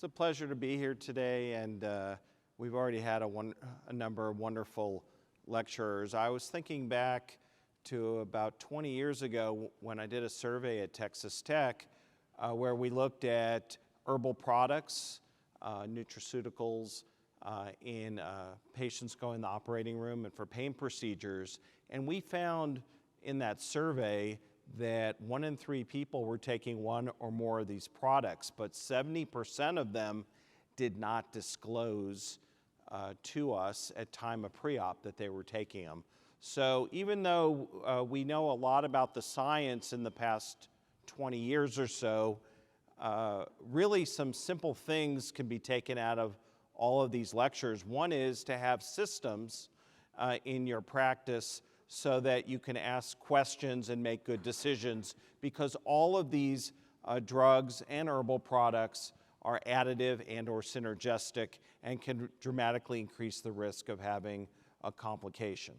It's a pleasure to be here today, and we've already had a number of wonderful lecturers. I was thinking back to about 20 years ago when I did a survey at Texas Tech where we looked at herbal products, nutraceuticals in patients going in the operating room and for pain procedures. And we found in that survey that 1 in 3 people were taking one or more of these products, but 70% of them did not disclose to us at time of pre-op that they were taking them. So even though we know a lot about the science in the past 20 years or so, really some simple things can be taken out of all of these lectures. One is to have systems in your practice so that you can ask questions and make good decisions, because all of these drugs and herbal products are additive and or synergistic and can dramatically increase the risk of having a complication.